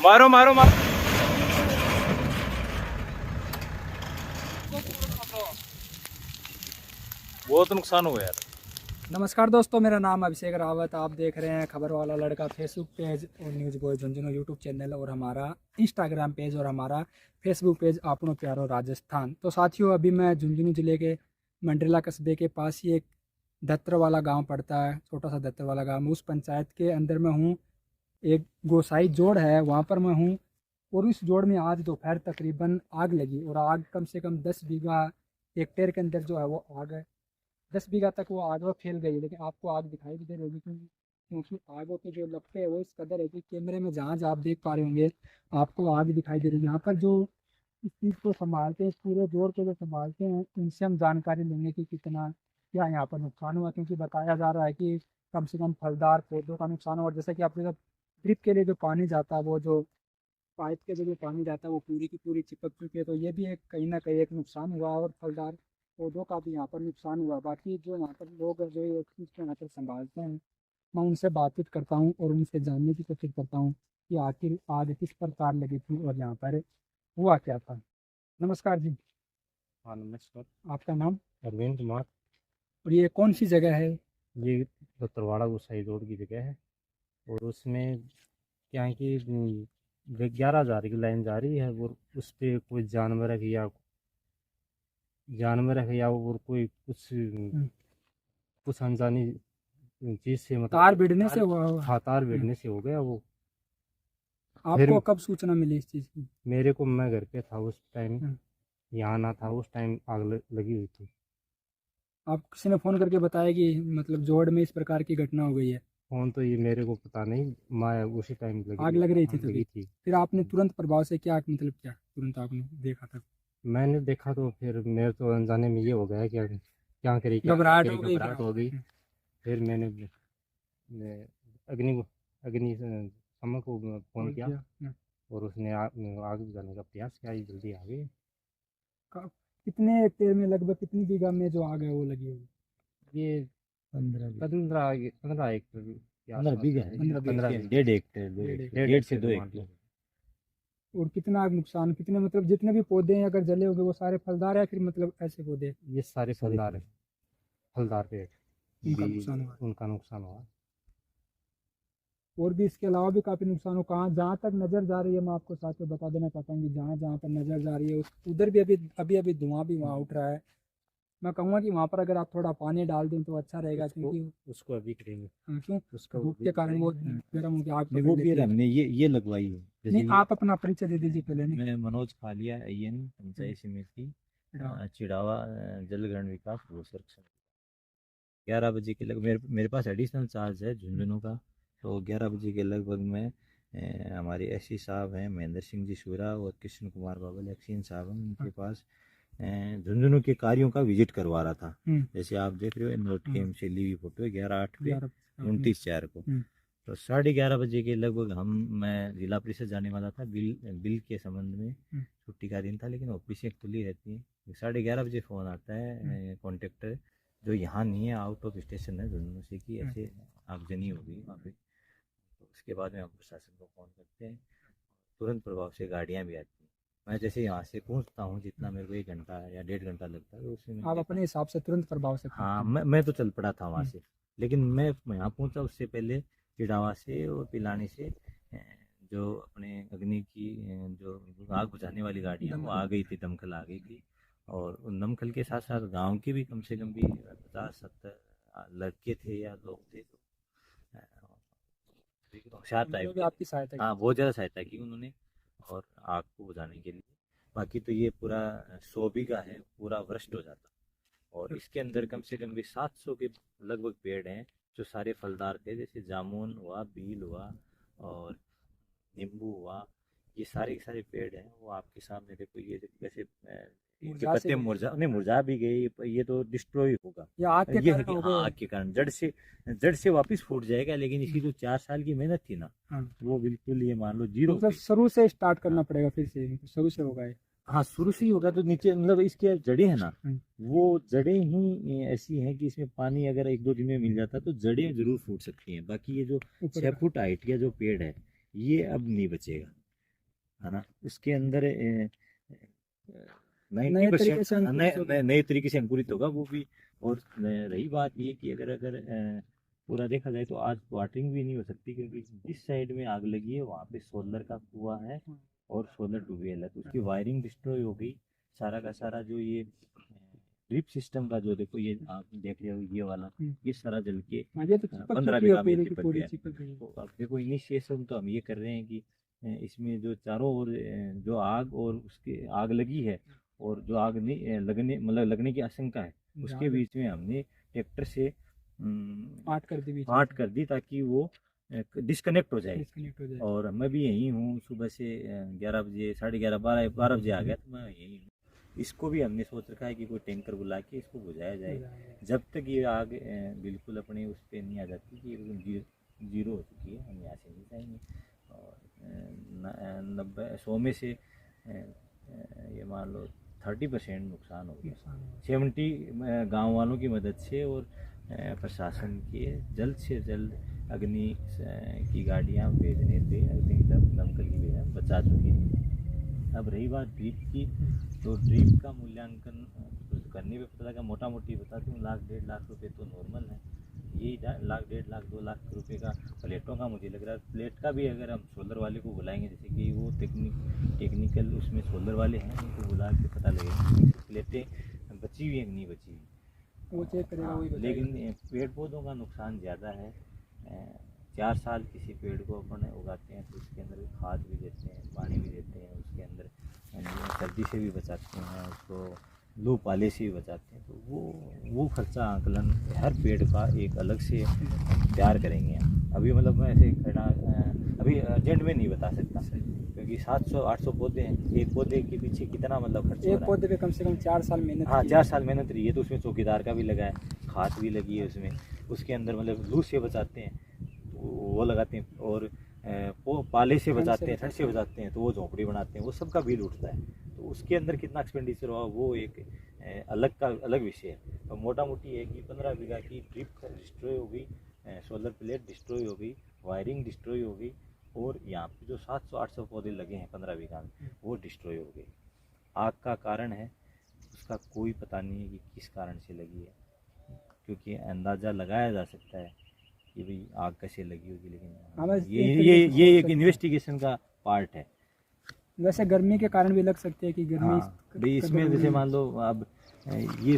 मारो मारो मारो। बहुत नुकसान हुआ यार। नमस्कार दोस्तों, मेरा नाम अभिषेक रावत। आप देख रहे हैं खबर वाला लड़का फेसबुक पेज और news boy Jhunjhunu YouTube channel और हमारा इंस्टाग्राम पेज और हमारा फेसबुक पेज आपनो प्यारो राजस्थान। तो साथियों, अभी मैं झुंझुनू ज़िले के मंडला कस्बे के पास ही एक दत्तर वाला गांव पड़ता है, छोटा सा दत्तर वाला गांव। उस पंचायत के अंदर मैं हूँ। एक गोसाई जोड़ है, वहाँ पर मैं हूँ। और इस जोड़ में आज दोपहर तकरीबन आग लगी और आग कम से कम 10 बीघा हेक्टेयर के अंदर जो है वो आग है। 10 बीघा तक वो आग वो फैल गई है, लेकिन आपको आग दिखाई भी दे रही होगी क्योंकि आगों के जो लपटे है वो इस कदर है कि कैमरे में जहाँ जहाँ आप देख पा रहे होंगे आपको आग दिखाई दे रही है। यहाँ पर जो इस चीज़ को संभालते हैं, इस पूरे जोड़ को जो संभालते हैं, उनसे हम जानकारी लेंगे कि कितना क्या यहाँ पर नुकसान हुआ, क्योंकि बताया जा रहा है कि कम से कम फलदार पौधों का नुकसान हुआ। और जैसे कि आपने जब ड्रिप के लिए जो पानी जाता है, वो जो पाइप के जरिए पानी जाता है वो पूरी की पूरी चिपक चुकी है। तो ये भी एक कहीं ना कहीं एक नुकसान हुआ और फलदार पौधों का भी यहाँ पर नुकसान हुआ। बाकी जो यहाँ पर लोग हैं, जो ये चीज़ को यहाँ पर संभालते हैं, मैं उनसे बातचीत करता हूँ और उनसे जानने की कोशिश करता हूँ कि आखिर आग किस प्रकार लगी थी और यहाँ पर हुआ क्या था। नमस्कार जी। हाँ नमस्कार। आपका नाम? अरविंद कुमार। और ये कौन सी जगह है? ये दत्तरवाड़ा गोसाई रोड की जगह है और उसमें क्या है कि 11 हज़ार की लाइन जा रही है और उस पर कोई जानवर है या और कोई कुछ हम्म, कुछ अनजानी चीज़ से मतलब तार भिड़ने से हुआ होगा। हाँ तार भिड़ने से हो गया वो। फिर आपको कब सूचना मिली इस चीज़ की? मेरे को मैं घर पे था उस टाइम, हम्म, यहाँ ना था उस टाइम, आग लगी हुई थी। आप किसी ने फ़ोन करके बताया कि मतलब जोड़ में इस प्रकार की घटना हो गई है? फोन तो ये मेरे को पता नहीं, मैं उसी टाइम आग लग रही थी आग तभी? लगी थी। फिर आपने तुरंत प्रभाव से क्या मतलब क्या तुरंत आपने देखा था? मैंने देखा तो फिर मेरे तो अनजाने में ये हो गया कि क्या करें क्या घबराहट करें, हो गई फिर घबराहट हो आपको? गई। फिर मैंने अग्नि अग्नि शमन को फ़ोन फोन किया किया? और उसने आग बुझाने का प्रयास किया, ये जल्दी आ गई। कितने हेक्टेयर में, लगभग कितनी बीघा में जो आग है वो लगी हुई? ये 15 एकड़ के 15 बीघा आसपास है। 15 डेढ़ हेक्टेयर, डेढ़ से 2 हेक्टेयर। और कितना नुकसान, कितने मतलब जितने भी पौधे हैं अगर जले होंगे वो सारे फलदार है, फिर मतलब ऐसे पौधे ये सारे फलदार है, फलदार पेड़ उनका भी नुकसान हुआ? उनका नुकसान हुआ। और भी इसके अलावा भी काफ़ी नुकसान हो। कहाँ जहाँ तक नज़र जा रही है, मैं आपको साथ में बता देना चाहता हूँ कि जहाँ जहाँ पर नज़र जा रही है उधर भी अभी अभी अभी धुआं भी वहाँ उठ रहा है। मैं कहूँगा कि वहाँ पर अगर आप थोड़ा पानी डाल दें तो अच्छा रहेगा, क्योंकि उसको अभी करेंगे। क्यों उसका धूप के कारण वो गर्म होकर आग नहीं, पकड़ वो भी लेती है। हमने ये लगवाई है। जैसे नहीं, आप अपना परिचय दे दीजिए पहले। नहीं, मैं मनोज खालिया IN पंचायत समिति चिड़ावा जल ग्रहण विकास भू संरक्षण। 11 बजे के लगभग मेरे पास एडिशनल चार्ज है झुंझुनू का। तो 11 बजे के लगभग में हमारे SC साहब हैं महेंद्र सिंह जी सूरा और कृष्ण कुमार बाबल एक्सीन साहब हैं, उनके पास झुंझुनू के कार्यों का विजिट करवा रहा था। जैसे आप देख रहे हो नोट गेम से ली हुई फोटो है 11/8 पे 29/4 को। तो 11:30 बजे के लगभग मैं जिला परिषद जाने वाला था बिल के संबंध में। छुट्टी का दिन था लेकिन ऑफिसें खुली रहती हैं। 11:30 बजे फ़ोन आता है कॉन्ट्रेक्टर जो यहाँ नहीं है, आउट ऑफ स्टेशन है झुंझुनू से, कि ऐसे आगजनी हो गई वहाँ पे। तो उसके बाद में हम प्रशासन को फ़ोन करते हैं, तुरंत प्रभाव से गाड़ियाँ भी आती हैं। मैं जैसे यहाँ से पहुँचता हूँ, जितना मेरे को 1 घंटा या 1.5 घंटा लगता है, तो उसमें आप अपने हिसाब से तुरंत प्रभाव से हाँ मैं तो चल पड़ा था वहाँ से। लेकिन मैं यहाँ पहुँचा उससे पहले चिड़ावा से और पिलानी से जो अपने अग्नि की जो आग बुझाने वाली गाड़ी है वो आ गई थी, दमकल आ गई थी। और उन दमकल के साथ साथ गांव के भी कम से कम भी 50-70 लड़के थे या लोग थे। तो होशियार टाइप उन्होंने भी के आपकी थे। सहायता हाँ की? बहुत ज़्यादा सहायता की उन्होंने और आग को बुझाने के लिए। बाकी तो ये पूरा 100 बीघा है, पूरा भ्रष्ट हो जाता। और इसके अंदर कम से कम भी 700 के लगभग पेड़ हैं जो सारे फलदार थे, जैसे जामुन हुआ, बील हुआ और नींबू हुआ। ये सारे के सारे पेड़ हैं वो आपके सामने देखो। ये वैसे इनके मुरझा से पत्ते गए? मुरझा भी गए, पर ये तो डिस्ट्रॉय होगा। या आग के ये है कारण कि हो हाँ गए? आग के कारण जड़ से वापस फूट जाएगा, लेकिन इसकी जो 4 साल की मेहनत थी ना, हाँ, वो बिल्कुल ये मान लो जीरो मतलब पे। शुरू से स्टार्ट करना हाँ पड़ेगा, फिर से शुरू से होगा ये। हाँ शुरू से ही होगा तो नीचे मतलब इसके जड़ें हैं ना, वो जड़ें ही ऐसी हैं कि इसमें पानी अगर 1-2 दिन में मिल जाता है तो जड़ें जरूर फूट सकती हैं। बाकी ये जो 6 फुट हाइट का जो पेड़ है ये अब नहीं बचेगा, है ना। इसके अंदर 90% नए तरीके से अंकुरित होगा वो भी। और रही बात ये कि अगर अगर पूरा देखा जाए तो आज वाटरिंग भी नहीं हो सकती, क्योंकि जिस साइड में आग लगी है वहाँ पे सोलर का कुआं है और सोलर ट्यूबवेल है, तो उसकी वायरिंग डिस्ट्रॉय हो गई। सारा का सारा जो ये ड्रिप सिस्टम का जो देखो ये आप देख रहे हो ये वाला ये सारा जल के 15 बीघा में चिपक गया। तो अब देखो इनिशिएशन तो हम ये कर रहे हैं कि इसमें जो चारों ओर जो आग और उसके आग लगी है और जो आग नहीं लगने मतलब लगने की आशंका है उसके बीच में हमने ट्रैक्टर से पार्ट कर दी ताकि वो डिस्कनेक्ट हो जाए। और मैं भी यहीं हूँ, सुबह से 11 बजे 11:30 12 बजे आ गया तो मैं यहीं हूँ। इसको भी हमने सोच रखा है कि कोई टैंकर बुला के इसको बुझाया जाए जब तक ये आग बिल्कुल अपने उस पर नहीं आ जाती कि एकदम जीरो हो चुकी है, हम यहाँ से नहीं जाएंगे। और 100 में से ये मान लो 30% नुकसान हो गया। 70 गाँव वालों की मदद से और प्रशासन के जल्द से जल्द अग्नि की गाड़ियाँ भेजने पे अग्नि दमकल की भेजना बचा चुकी है। अब रही बात ड्रिप की, तो ड्रिप का मूल्यांकन करने पे पता लगा मोटा मोटी बता दूँ 1-1.5 लाख रुपए तो नॉर्मल है। यही 1-1.5 लाख 2 लाख रुपए का प्लेटों का मुझे लग रहा है। प्लेट का भी अगर हम सोलर वाले को बुलाएंगे, जैसे कि वो टेक्निकल उसमें सोलर वाले हैं, उनको बुला के पता लगेगा प्लेटें बची हुई हैं नहीं बची हुई वो चेक करेगा। लेकिन पेड़ पौधों का नुकसान ज़्यादा है। 4 साल किसी पेड़ को अपन उगाते हैं तो उसके अंदर खाद भी देते हैं, पानी भी देते हैं, उसके अंदर सर्दी से भी बचाते हैं, उसको लू पाले से भी बचाते हैं। तो वो खर्चा आंकलन हर पेड़ का एक अलग से तैयार करेंगे। अभी मतलब मैं ऐसे खड़ा अभी अर्जेंट में नहीं बता सकता, क्योंकि 700-800 पौधे हैं, एक पौधे के पीछे कितना मतलब खर्च हो रहा है। एक पौधे पे कम से कम 4 साल मेहनत। हाँ 4 साल मेहनत रही है, तो उसमें चौकीदार का भी लगा है, खाद भी लगी है उसमें, उसके अंदर मतलब लू से बचाते हैं तो वो लगाते हैं, और वो पाले से बचाते हैं, ठंड से बचाते हैं तो वो झोंपड़ी बनाते हैं, वो सबका बिल उठता है। तो उसके अंदर कितना एक्सपेंडिचर हुआ वो एक अलग विषय है। तो मोटा मोटी है कि 15 बीघा की ड्रिप डिस्ट्रॉय हो गई, सोलर प्लेट डिस्ट्रॉय हो गई, वायरिंग डिस्ट्रॉय हो गई, और यहाँ पे जो 700-800 पौधे लगे हैं 15 बीघा में वो डिस्ट्रॉय हो गए। आग का कारण है उसका कोई पता नहीं है कि किस कारण से लगी है, क्योंकि अंदाज़ा लगाया जा सकता है कि भाई आग कैसे लगी होगी, लेकिन ये एक इन्वेस्टिगेशन का पार्ट है। वैसे गर्मी के कारण भी लग सकते हैं कि गर्मी। हाँ भाई इसमें जैसे मान लो अब ये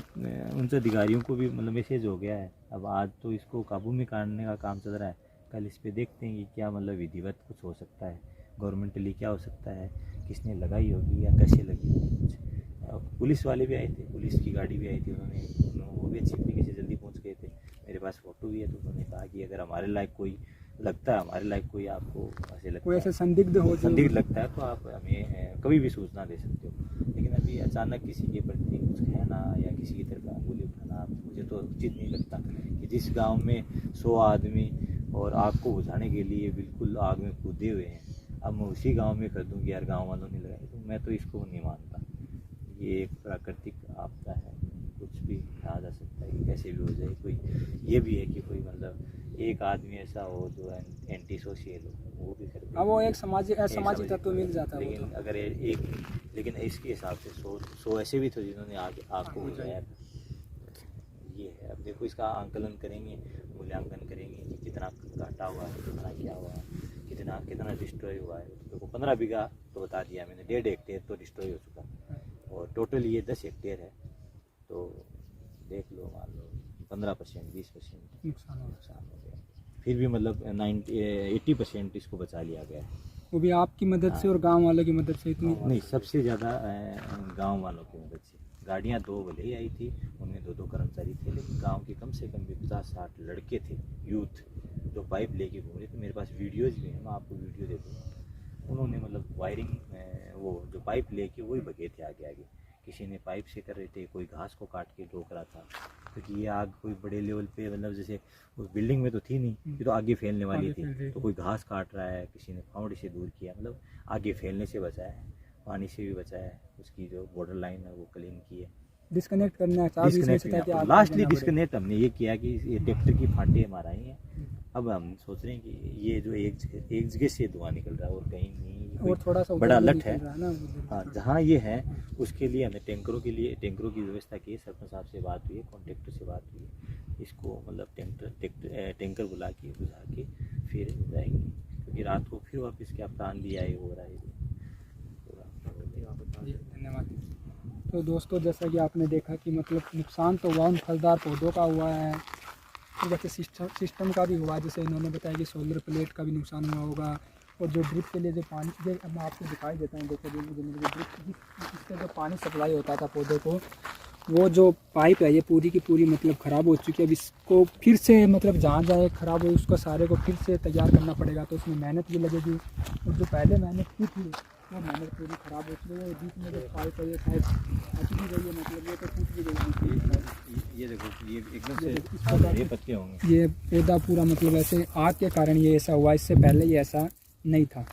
उन अधिकारियों को भी मतलब मैसेज हो गया है। अब आज तो इसको काबू में करने का काम चल रहा है, कल इस पे देखते हैं कि क्या मतलब विधिवत कुछ हो सकता है, गवर्नमेंटली क्या हो सकता है, किसने लगाई होगी या कैसे लगी होगी कुछ। पुलिस वाले भी आए थे, पुलिस की गाड़ी भी आई थी, वो भी अच्छी तरीके से जल्दी पहुंच गए थे। मेरे पास फ़ोटो भी है, तो उन्होंने कहा कि अगर हमारे लायक कोई लगता है, हमारे लायक कोई आपको ऐसे लगता कोई है, ऐसे संदिग्ध लगता है तो आप हमें कभी भी सूचना दे सकते हो। लेकिन अभी अचानक किसी के प्रति कुछ कहना या किसी की तरफ अंगुली उठाना मुझे तो उचित नहीं लगता कि जिस गांव में 100 आदमी और आग को बुझाने के लिए बिल्कुल आग में कूदे हुए हैं, अब मैं उसी गांव में कर दूं कि यार गांव वालों ने लगाई, तो मैं तो इसको नहीं मानता। ये एक प्राकृतिक आपदा है, कुछ भी कहा जा सकता है कि कैसे भी हो जाए। कोई ये भी है कि कोई मतलब एक आदमी ऐसा हो जो एंटी सोशल हो, वो भी कर दे। वो एक सामाजिक तत्व मिल जाता है। लेकिन अगर लेकिन इसके हिसाब से 100 ऐसे भी थे जिन्होंने आग को बुझाया। ये है, अब देखो इसका आंकलन करेंगे, मूल्यांकन करेंगे कि कितना घाटा हुआ है, कितना क्या हुआ है, कितना डिस्ट्रॉय हुआ है। देखो 15 बीघा तो बता दिया मैंने, 1.5 हेक्टेयर तो डिस्ट्रॉय हो चुका, और टोटल ये 10 हेक्टेयर है। तो देख लो, मान लो 15% 20% नुकसान हो गया, फिर भी मतलब 80% इसको बचा लिया गया है। वो भी आपकी मदद से और गांव वालों की मदद से। इतनी नहीं, सबसे ज़्यादा गांव वालों की मदद से। गाड़ियाँ 2 भले ही आई थी, उनमें 2-2 कर्मचारी थे, लेकिन गांव के कम से कम भी 50-60 लड़के थे, यूथ, जो पाइप लेके घूम रहे थे। मेरे पास वीडियोज़ भी हैं, मैं आपको वीडियो दे दूँगा। उन्होंने मतलब वायरिंग वो जो पाइप लेके वही भगे थे आगे आगे। किसी ने पाइप से कर रहे थे, कोई घास को काट के ठोक रहा था, क्योंकि ये आग कोई बड़े लेवल पे मतलब जैसे उस बिल्डिंग में तो थी नहीं, ये तो आगे फैलने वाली थी। तो कोई घास काट रहा है, किसी ने फावड़े से दूर किया, मतलब आगे फैलने से बचाया है, पानी से भी बचाया है। उसकी जो बॉर्डर लाइन है वो क्लीन की है। डिस्कनेक्ट करना चाह भी इसमें से ताकि आप लास्टली डिस्कनेक्ट हमने ये किया कि ये ट्रैक्टर की फाटे हमारा ही है। अब हम सोच रहे हैं कि ये जो एक जगह से धुआं निकल रहा है और कहीं नहीं, और थोड़ा सा बड़ा अलर्ट निकल है। रहा ना उधर। हाँ, जहाँ ये है उसके लिए हमने टैंकरों की व्यवस्था की है। सरपंच साहब से बात हुई है, कॉन्ट्रैक्टर से बात हुई है। इसको मतलब टैंकर बुला के बुझा के फिर जाएंगे, क्योंकि रात को फिर वापस क्या प्राण भी आए हो रहा है। जी, धन्यवाद। तो दोस्तों जैसा कि आपने देखा कि मतलब नुकसान तो हुआ उन फलदार पौधों का हुआ है, तो वैसे सिस्टम का भी हुआ, जैसे इन्होंने बताया कि सोलर प्लेट का भी नुकसान हुआ होगा। और जो ड्रिप के लिए जो पानी, ये मैं आपको दिखाई देता हूँ, देखो ड्रिप इससे जो पानी सप्लाई होता था पौधों को, वो जो पाइप है ये पूरी की पूरी मतलब ख़राब हो चुकी है। अब इसको फिर से मतलब जहाँ जहाँ ख़राब हो उसको सारे को फिर से तैयार करना पड़ेगा, तो उसमें मेहनत भी लगेगी। और जो पहले मेहनत की थी वो मेहनत पूरी ख़राब हो चुकी है। बीच में जो पाइप है ये शायद फट भी गई है, मतलब ये तो टूट भी गई। ये देखो, ये एकदम से हरे पत्ते होंगे। ये पौधा पूरा मतलब ऐसे आग के कारण ये ऐसा हुआ, इससे पहले ये ऐसा नहीं था।